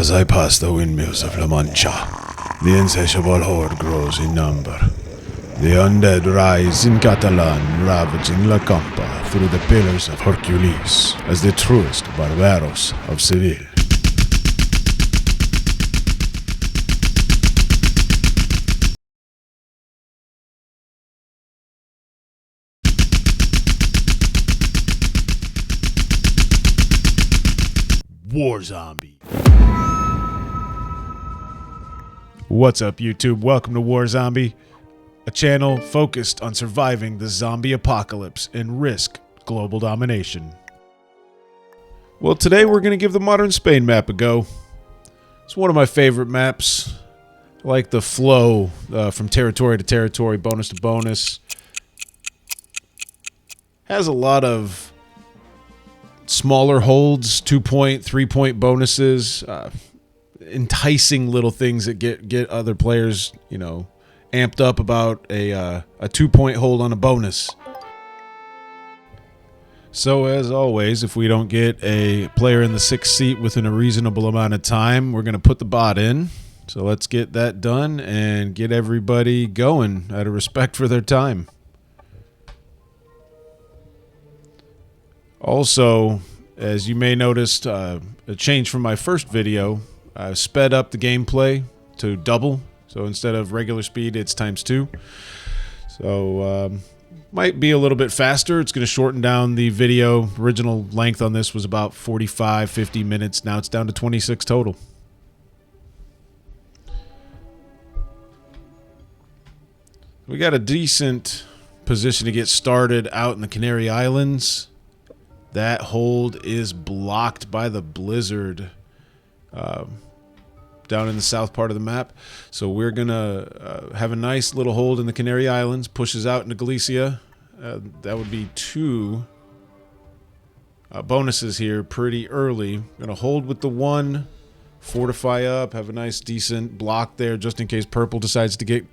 As I pass the windmills of La Mancha, the insatiable horde grows in number. The undead rise in Catalan, ravaging La Campa through the pillars of Hercules as the truest barbaros of Seville. War Zombie. What's up, YouTube? Welcome to War Zombie, a channel focused on surviving the zombie apocalypse and risk global domination. Well, today we're going to give the Modern Spain map a go. It's one of my favorite maps. I like the flow from territory to territory, bonus to bonus. Has a lot of smaller holds, 2-point, 3-point bonuses, enticing little things that get other players, you know, amped up about a 2-point hold on a bonus. So as always, if we don't get a player in the 6th seat within a reasonable amount of time, we're going to put the bot in. So let's get that done and get everybody going out of respect for their time. Also, as you may notice, a change from my first video, I've sped up the gameplay to double. So instead of regular speed, it's ×2. So might be a little bit faster. It's going to shorten down the video. Original length on this was about 45, 50 minutes. Now it's down to 26 total. We got a decent position to get started out in the Canary Islands. That hold is blocked by the blizzard down in the south part of the map. So we're going to have a nice little hold in the Canary Islands. Pushes out into Galicia. That would be 2 bonuses here pretty early. Going to hold with the 1. Fortify up. Have a nice decent block there just in case purple decides to get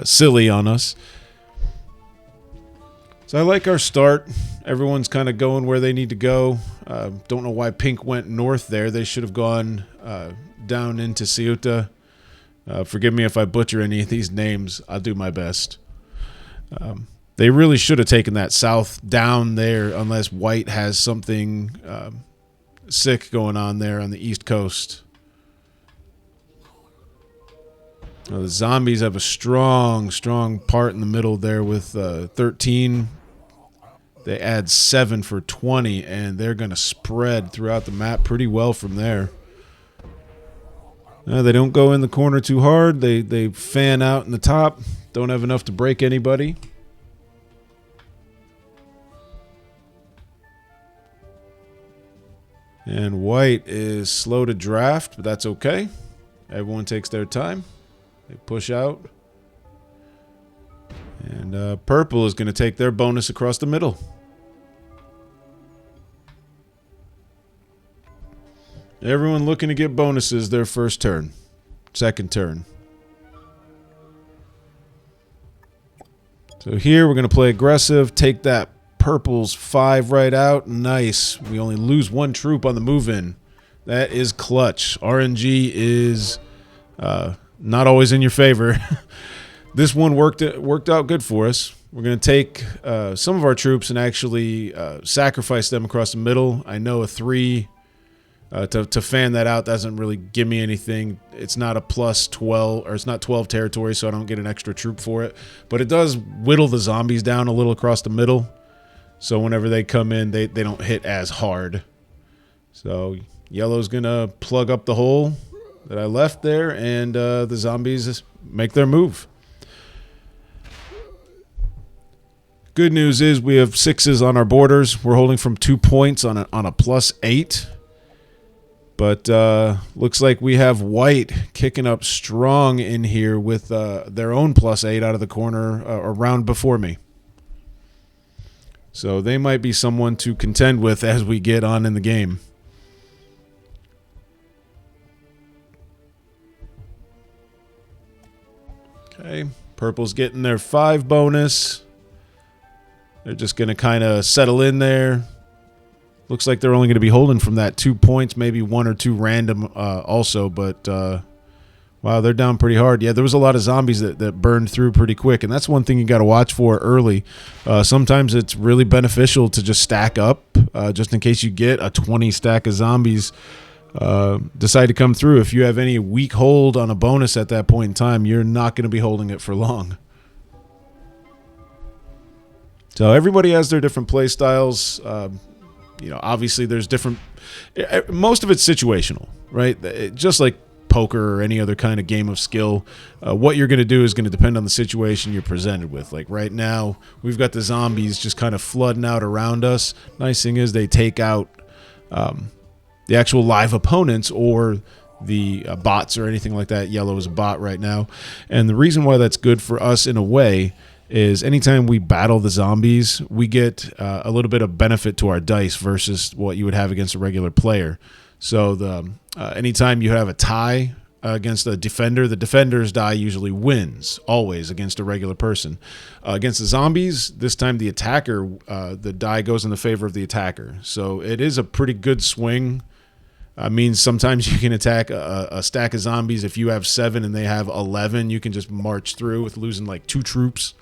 silly on us. So I like our start. Everyone's kind of going where they need to go. Don't know why pink went north there. They should have gone down into Ceuta. Forgive me if I butcher any of these names. I'll do my best. They really should have taken that south down there unless white has something sick going on there on the east coast. Well, the zombies have a strong part in the middle there with 13. They add 7 for 20, and they're going to spread throughout the map pretty well from there. They don't go in the corner too hard. They fan out in the top. Don't have enough to break anybody. And white is slow to draft, but that's okay. Everyone takes their time. They push out. And purple is going to take their bonus across the middle. Everyone looking to get bonuses their first turn. Second turn. So here we're going to play aggressive. Take that purple's 5 right out. Nice. We only lose 1 troop on the move-in. That is clutch. RNG is not always in your favor. This one worked out good for us. We're going to take some of our troops and actually sacrifice them across the middle. I know a 3 to fan that out doesn't really give me anything. It's not a plus 12, or it's not 12 territory, so I don't get an extra troop for it. But it does whittle the zombies down a little across the middle. So whenever they come in, they don't hit as hard. So yellow's going to plug up the hole that I left there, and the zombies make their move. Good news is we have 6s on our borders. We're holding from 2 points on a +8. But looks like we have white kicking up strong in here with their own +8 out of the corner around before me. So they might be someone to contend with as we get on in the game. Okay, purple's getting their 5 bonus. They're just going to kind of settle in there. Looks like they're only going to be holding from that 2 points, maybe 1 or 2 random also. But, wow, they're down pretty hard. Yeah, there was a lot of zombies that burned through pretty quick. And that's one thing you got to watch for early. Sometimes it's really beneficial to just stack up just in case you get a 20 stack of zombies decide to come through. If you have any weak hold on a bonus at that point in time, you're not going to be holding it for long. So everybody has their different play styles. Obviously there's different. Most of it's situational, right? Just like poker or any other kind of game of skill, what you're going to do is going to depend on the situation you're presented with. Like right now, we've got the zombies just kind of flooding out around us. Nice thing is they take out the actual live opponents or the bots or anything like that. Yellow is a bot right now. And the reason why that's good for us in a way is anytime we battle the zombies, we get a little bit of benefit to our dice versus what you would have against a regular player. So anytime you have a tie against a defender, the defender's die usually wins, always, against a regular person. Against the zombies, this time the attacker, the die goes in the favor of the attacker. So it is a pretty good swing. Means sometimes you can attack a stack of zombies. If you have 7 and they have 11, you can just march through with losing like 2 troops.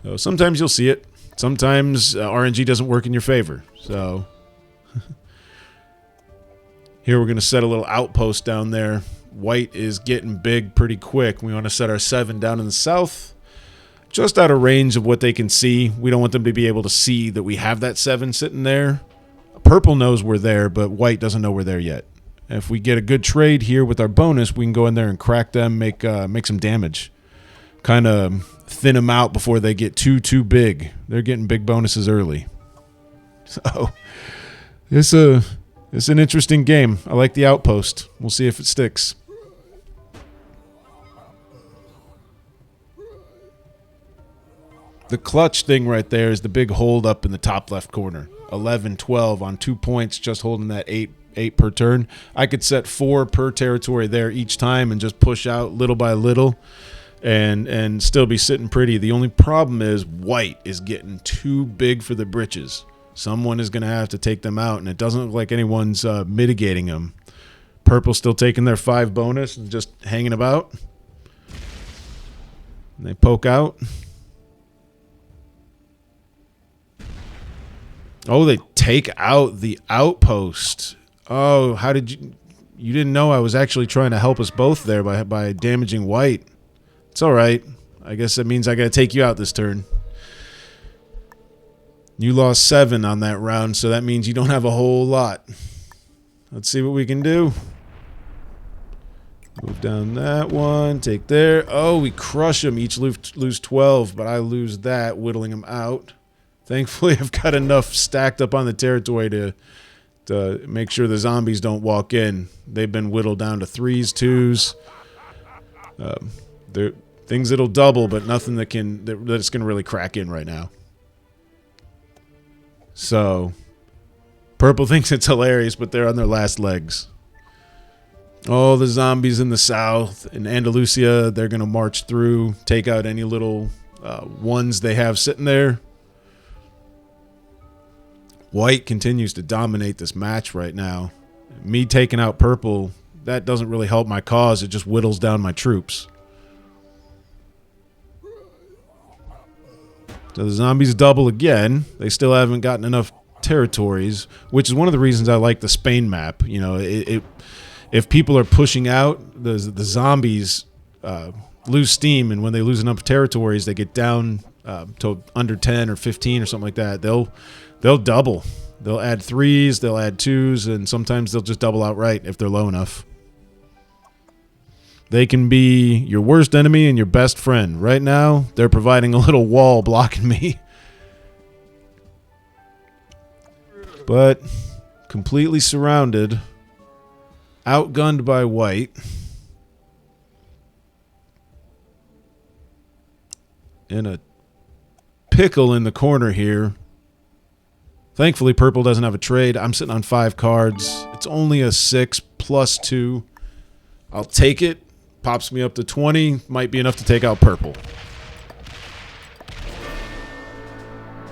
So sometimes you'll see it. Sometimes RNG doesn't work in your favor. So here we're going to set a little outpost down there. White is getting big pretty quick. We want to set our 7 down in the south, just out of range of what they can see. We don't want them to be able to see that we have that 7 sitting there. Purple knows we're there, but white doesn't know we're there yet. If we get a good trade here with our bonus, we can go in there and crack them, make some damage. Kind of thin them out before they get too big. They're getting big bonuses early. So it's an interesting game. I like the outpost. We'll see if it sticks. The clutch thing right there is the big hold up in the top left corner. 11, 12 on 2 points, just holding that 8 per turn. I could set 4 per territory there each time and just push out little by little and still be sitting pretty. The only problem is white is getting too big for the britches. Someone is going to have to take them out, and it doesn't look like anyone's mitigating them. Purple still taking their 5 bonus and just hanging about. And they poke out. Oh, they take out the outpost. Oh, how did you... You didn't know I was actually trying to help us both there by damaging white. It's all right. I guess that means I got to take you out this turn. You lost 7 on that round, so that means you don't have a whole lot. Let's see what we can do. Move down that one. Take there. Oh, we crush them. Each lose 12, but I lose that, whittling them out. Thankfully, I've got enough stacked up on the territory to make sure the zombies don't walk in. They've been whittled down to 3s, 2s. They're things that'll double, but nothing that's going to really crack in right now. So, Purple thinks it's hilarious, but they're on their last legs. Oh, the zombies in the south. In Andalusia, they're going to march through, take out any little ones they have sitting there. White continues to dominate this match right now. Me taking out Purple, that doesn't really help my cause. It just whittles down my troops. So the zombies double again. They still haven't gotten enough territories, which is one of the reasons I like the Spain map. You know, if people are pushing out, the zombies lose steam, and when they lose enough territories, they get down to under 10 or 15 or something like that. They'll double. They'll add 3s, they'll add 2s, and sometimes they'll just double outright if they're low enough. They can be your worst enemy and your best friend. Right now, they're providing a little wall blocking me. But completely surrounded, outgunned by white. In a pickle in the corner here. Thankfully, Purple doesn't have a trade. I'm sitting on 5 cards. It's only a 6 plus 2. I'll take it. Pops me up to 20. Might be enough to take out Purple.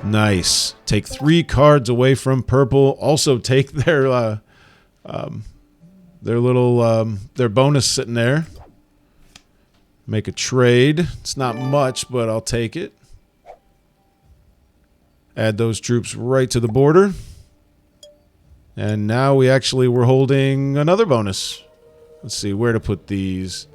Nice. Take 3 cards away from purple. Also take their their bonus sitting there. Make a trade. It's not much, but I'll take it. Add those troops right to the border. And now we're holding another bonus. Let's see where to put these.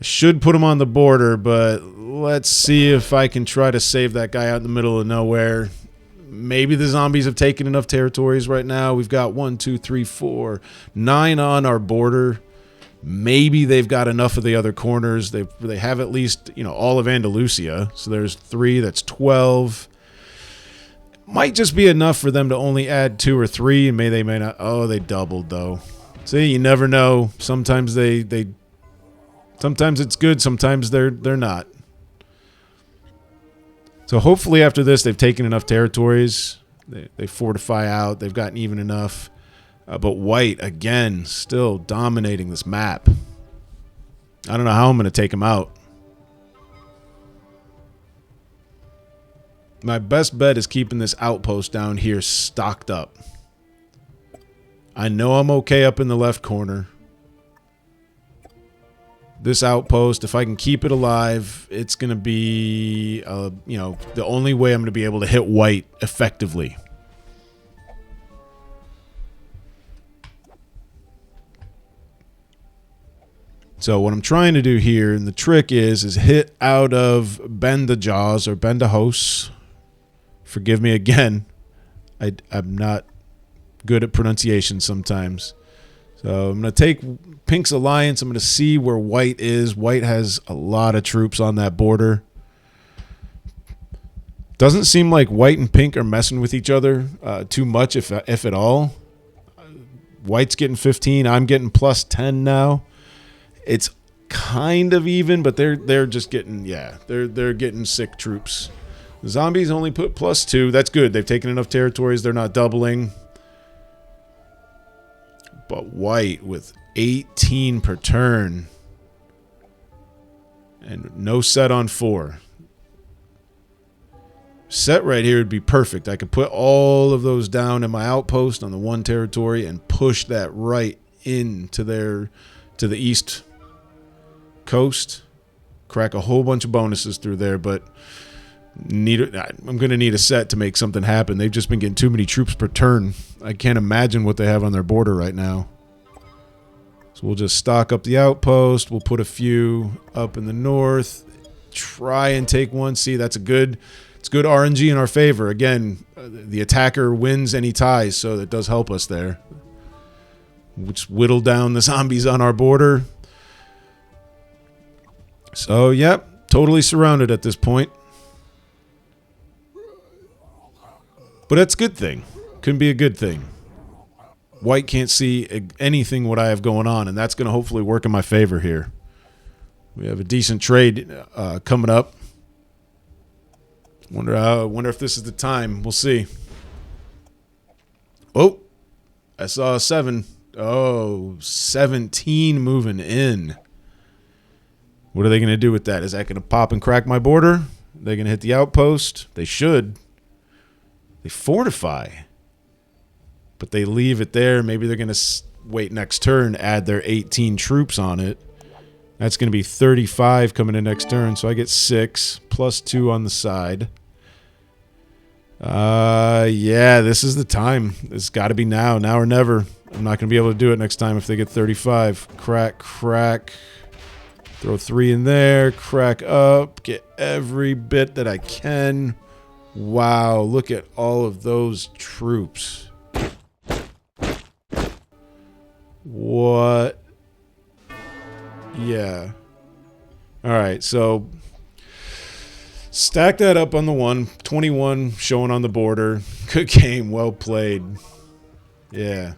I should put them on the border, but let's see if I can try to save that guy out in the middle of nowhere. Maybe the zombies have taken enough territories right now. We've got 1, 2, 3, 4, 9 on our border. Maybe they've got enough of the other corners. They have at least, all of Andalusia. So there's 3. That's 12. Might just be enough for them to only add 2 or 3, and they may not. Oh, they doubled though. See, you never know. Sometimes sometimes it's good. Sometimes they're not. So hopefully after this, they've taken enough territories. They fortify out. They've gotten even enough. But white, again, still dominating this map. I don't know how I'm going to take them out. My best bet is keeping this outpost down here stocked up. I know I'm okay up in the left corner. This outpost, if I can keep it alive, it's going to be, the only way I'm going to be able to hit white effectively. So what I'm trying to do here, and the trick is hit out of Bendajaws or Bendahos. Forgive me again. I'm not good at pronunciation sometimes. So I'm going to take Pink's Alliance. I'm going to see where white is. White has a lot of troops on that border. Doesn't seem like white and pink are messing with each other too much, if at all. White's getting 15. I'm getting plus 10 now. It's kind of even, but they're just getting, they're getting sick troops. The zombies only put plus 2. That's good. They've taken enough territories. They're not doubling. But white with 18 per turn. And no set on 4. Set right here would be perfect. I could put all of those down in my outpost on the 1 territory and push that right into to the east coast. Crack a whole bunch of bonuses through there, but I'm going to need a set to make something happen. They've just been getting too many troops per turn. I can't imagine what they have on their border right now. So we'll just stock up the outpost. We'll put a few up in the north. Try and take one. See, it's good RNG in our favor. Again, the attacker wins and he ties, so that does help us there. Which whittle down the zombies on our border. So, yep, totally surrounded at this point. But that's a good thing. Couldn't be a good thing. White can't see anything what I have going on, and that's going to hopefully work in my favor here. We have a decent trade coming up. Wonder if this is the time. We'll see. Oh, I saw a 7. Oh, 17 moving in. What are they going to do with that? Is that going to pop and crack my border? Are they going to hit the outpost? They should. They fortify. But they leave it there. Maybe they're going to wait next turn, add their 18 troops on it. That's going to be 35 coming in next turn. So I get 6 plus 2 on the side. Yeah, this is the time. It's got to be now. Now or never. I'm not going to be able to do it next time if they get 35. Crack, crack. Throw 3 in there. Crack up. Get every bit that I can. Wow, look at all of those troops. What? Yeah. All right, so stack that up on the 1. 21 showing on the border. Good game. Well played. Yeah.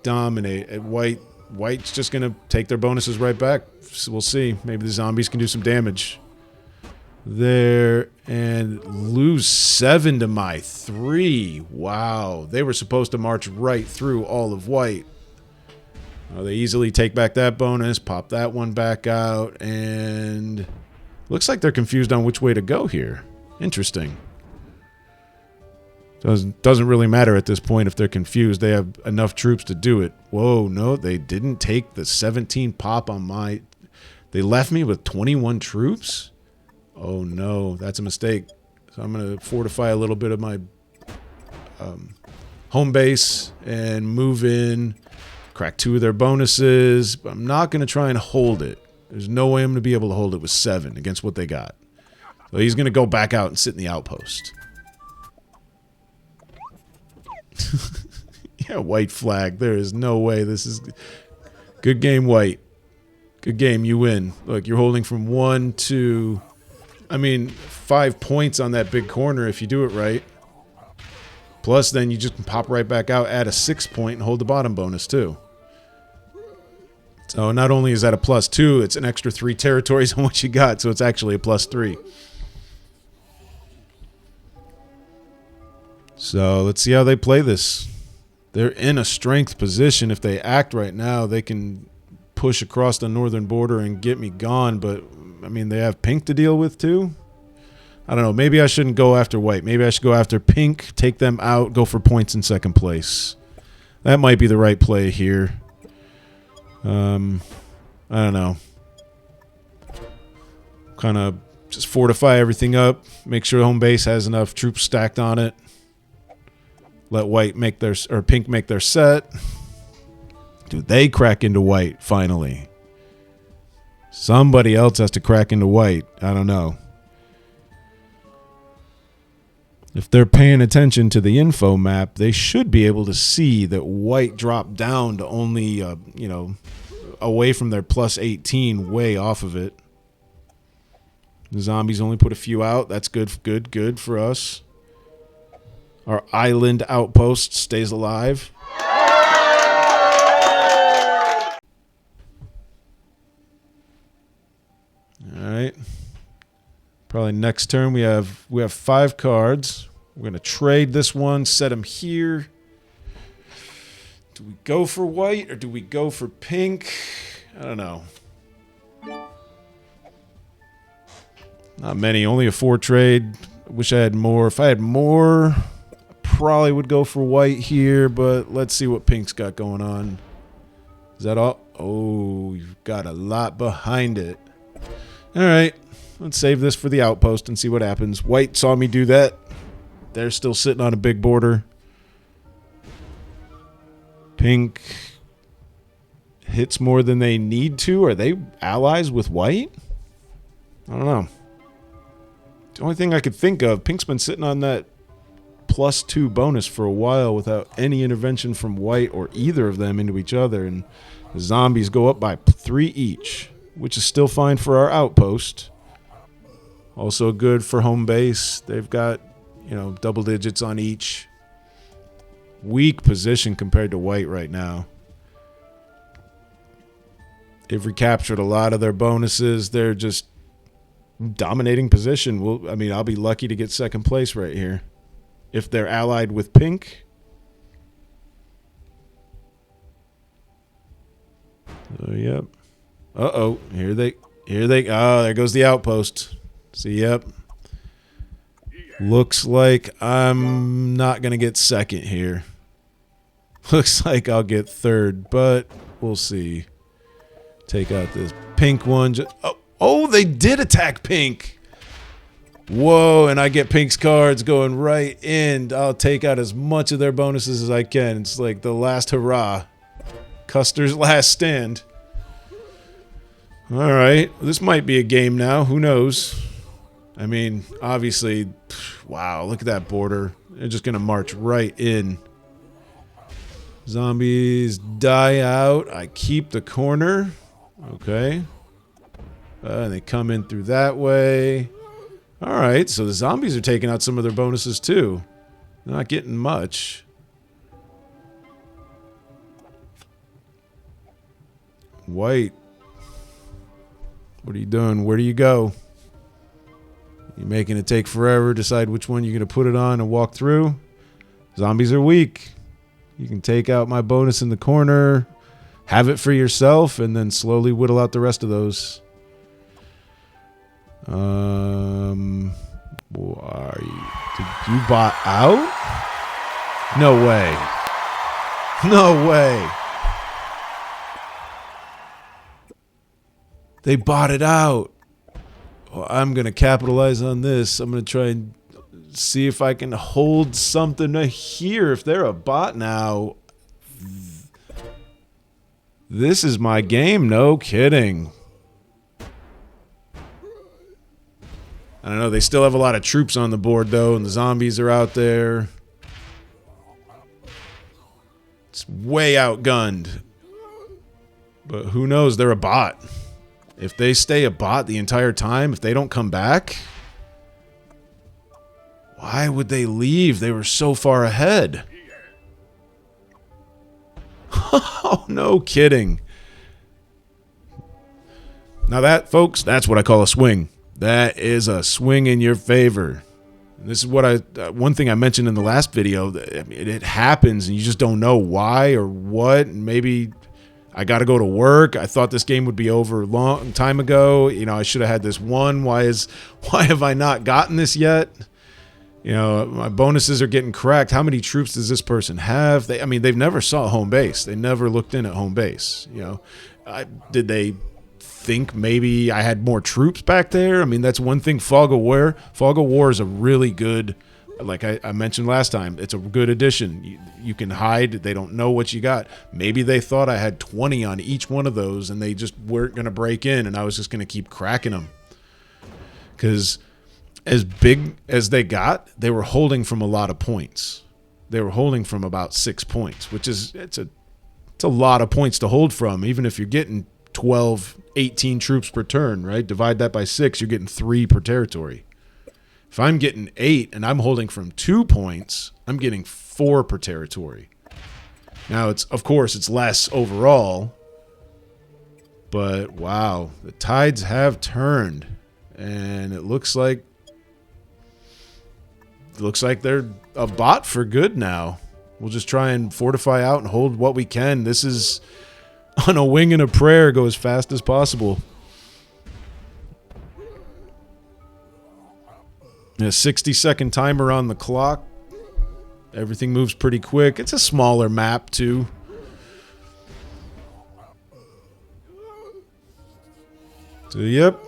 Dominate. White's just going to take their bonuses right back. So we'll see. Maybe the zombies can do some damage. There. And lose 7 to my 3. Wow. They were supposed to march right through all of white. Oh, they easily take back that bonus. Pop that one back out. And looks like they're confused on which way to go here. Interesting. Doesn't really matter at this point if they're confused. They have enough troops to do it. Whoa, no, they didn't take the 17 pop on my... They left me with 21 troops? Oh, no, that's a mistake. So I'm going to fortify a little bit of my home base and move in, crack 2 of their bonuses. But I'm not going to try and hold it. There's no way I'm going to be able to hold it with 7 against what they got. So he's going to go back out and sit in the outpost. Yeah, white flag. There is no way this is... Good game, white. Good game, you win. Look, you're holding from 1 to... 5 points on that big corner if you do it right. Plus, then you just pop right back out, add a 6 point, and hold the bottom bonus, too. So not only is that a +2, it's an extra 3 territories on what you got, so it's actually a +3. So let's see how they play this. They're in a strength position. If they act right now, they can push across the northern border and get me gone. But, they have pink to deal with too. I don't know. Maybe I shouldn't go after white. Maybe I should go after pink, take them out, go for points in second place. That might be the right play here. I don't know. Kind of just fortify everything up. Make sure home base has enough troops stacked on it. Let white make their, or pink make their set. Dude, they crack into white, finally. Somebody else has to crack into white. I don't know. If they're paying attention to the info map, they should be able to see that white dropped down to only, away from their +18, way off of it. The zombies only put a few out. That's good for us. Our island outpost stays alive. All right. Probably next turn we have 5 cards. We're going to trade this one, set them here. Do we go for white or do we go for pink? I don't know. Not many, only a 4 trade. I wish I had more. If I had more, I probably would go for white here, but let's see what pink's got going on. Is that all? Oh, you've got a lot behind it. All right. Let's save this for the outpost and see what happens. White saw me do that. They're still sitting on a big border. Pink hits more than they need to. Are they allies with white? I don't know. The only thing I could think of, pink's been sitting on that +2 bonus for a while without any intervention from white or either of them into each other. And the zombies go up by 3 each, which is still fine for our outpost. Also good for home base. They've got, double digits on each. Weak position compared to white right now. They've recaptured a lot of their bonuses. They're just dominating position. I'll be lucky to get second place right here. If they're allied with pink. Oh, yep. Uh-oh. Here they. Oh, there goes the outpost. See, yep. Looks like I'm not going to get second here. Looks like I'll get third, but we'll see. Take out this pink one. Oh, they did attack pink. Whoa, and I get pink's cards going right in. I'll take out as much of their bonuses as I can. It's like the last hurrah. Custer's last stand. All right, this might be a game now. Who knows? Obviously, wow, look at that border. They're just going to march right in. Zombies die out. I keep the corner. Okay. And they come in through that way. All right, so the zombies are taking out some of their bonuses too. They're not getting much. White. What are you doing? Where do you go? You're making it take forever. Decide which one you're going to put it on and walk through. Zombies are weak. You can take out my bonus in the corner, have it for yourself, and then slowly whittle out the rest of those. Did you bot out? No way. No way. They bought it out. Well, I'm going to capitalize on this. I'm going to try and see if I can hold something here. If they're a bot now, this is my game. No kidding. I don't know. They still have a lot of troops on the board, though, and the zombies are out there. It's way outgunned. But who knows? They're a bot. If they stay a bot the entire time, if they don't come back, why would they leave? They were so far ahead. Oh, no kidding. Now that, folks, that's what I call a swing. That is a swing in your favor. And this is what one thing I mentioned in the last video. I mean, it happens and you just don't know why or what. And maybe I got to go to work. I thought this game would be over a long time ago. You know, I should have had this one. Why have I not gotten this yet? You know, my bonuses are getting cracked. How many troops does this person have? They've never saw home base. They never looked in at home base. You know, did they think maybe I had more troops back there? I mean, that's one thing. Fog of War. Fog of War is a really good, like I mentioned last time, it's a good addition. You can hide. They don't know what you got. Maybe they thought I had 20 on each one of those and they just weren't going to break in and I was just going to keep cracking them. Because as big as they got, they were holding from a lot of points. They were holding from about 6 points, which is it's a lot of points to hold from, even if you're getting 12, 18 troops per turn, right? Divide that by 6, you're getting 3 per territory. If I'm getting 8 and I'm holding from 2 points, I'm getting 4 per territory. Now, of course, it's less overall, but wow, the tides have turned, and it looks like they're a bot for good now. We'll just try and fortify out and hold what we can. This is on a wing and a prayer. Go as fast as possible. A 60-second timer on the clock. Everything moves pretty quick. It's a smaller map, too. So, yep.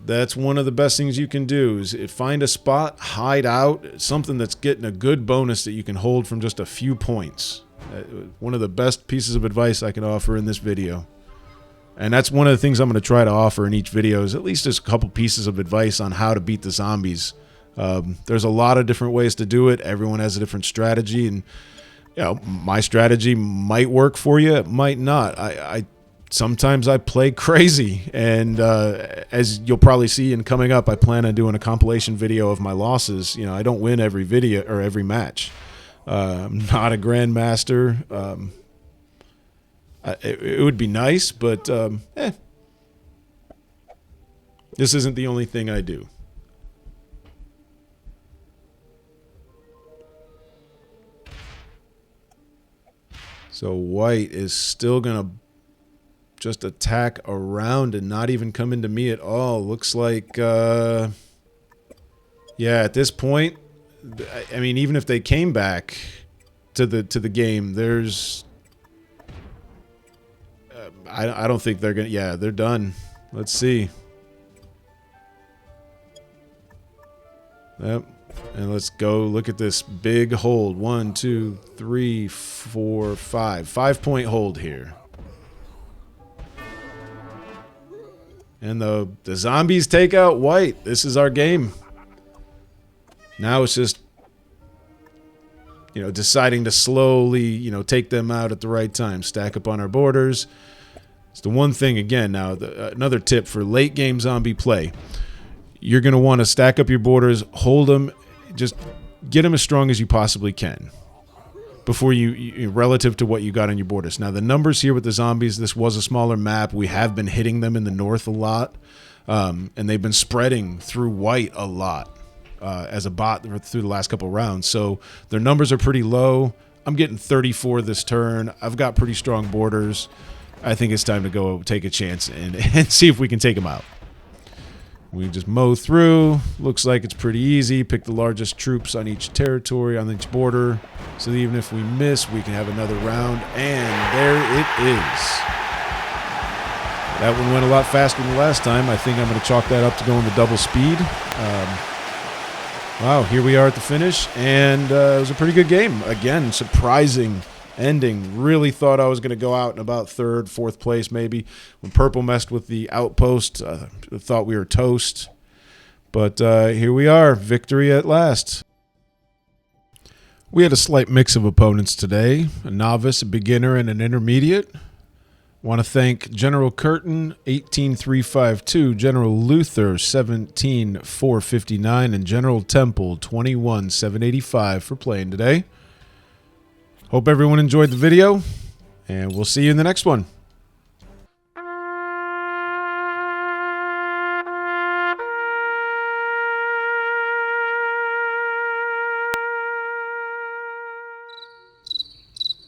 That's one of the best things you can do is find a spot, hide out, something that's getting a good bonus that you can hold from just a few points. One of the best pieces of advice I can offer in this video. And that's one of the things I'm going to try to offer in each video is at least just a couple pieces of advice on how to beat the zombies. There's a lot of different ways to do it. Everyone has a different strategy, and you know, my strategy might work for you, it might not. Sometimes I play crazy, and as you'll probably see in coming up, I plan on doing a compilation video of my losses. You know, I don't win every video or every match. I'm not a grandmaster. It would be nice, but this isn't the only thing I do. So white is still going to just attack around and not even come into me at all. Looks like, yeah, at this point, I mean, even if they came back to the game, there's, I don't think they're gonna. Yeah, they're done. Let's see. Yep. And let's go look at this big hold. 1, 2, 3, 4, 5. 5-point hold here. And the zombies take out white. This is our game. Now it's just, you know, deciding to slowly, you know, take them out at the right time. Stack up on our borders. It's the one thing, again, now, another tip for late game zombie play. You're going to want to stack up your borders, hold them, just get them as strong as you possibly can before you relative to what you got on your borders. Now, the numbers here with the zombies, this was a smaller map. We have been hitting them in the north a lot, and they've been spreading through white a lot as a bot through the last couple rounds. So their numbers are pretty low. I'm getting 34 this turn. I've got pretty strong borders. I think it's time to go take a chance and see if we can take them out. We just mow through. Looks like it's pretty easy. Pick the largest troops on each territory, on each border. So that even if we miss, we can have another round. And there it is. That one went a lot faster than last time. I think I'm going to chalk that up to going to double speed. Wow, here we are at the finish. And it was a pretty good game. Again, surprising ending. Really thought I was going to go out in about third, fourth place maybe. When purple messed with the outpost, thought we were toast. But here we are, victory at last. We had a slight mix of opponents today, a novice, a beginner, and an intermediate. Want to thank General Curtin, 18352, General Luther, 17459, and General Temple, 21785 for playing today. Hope everyone enjoyed the video, and we'll see you in the next one.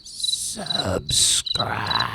Subscribe.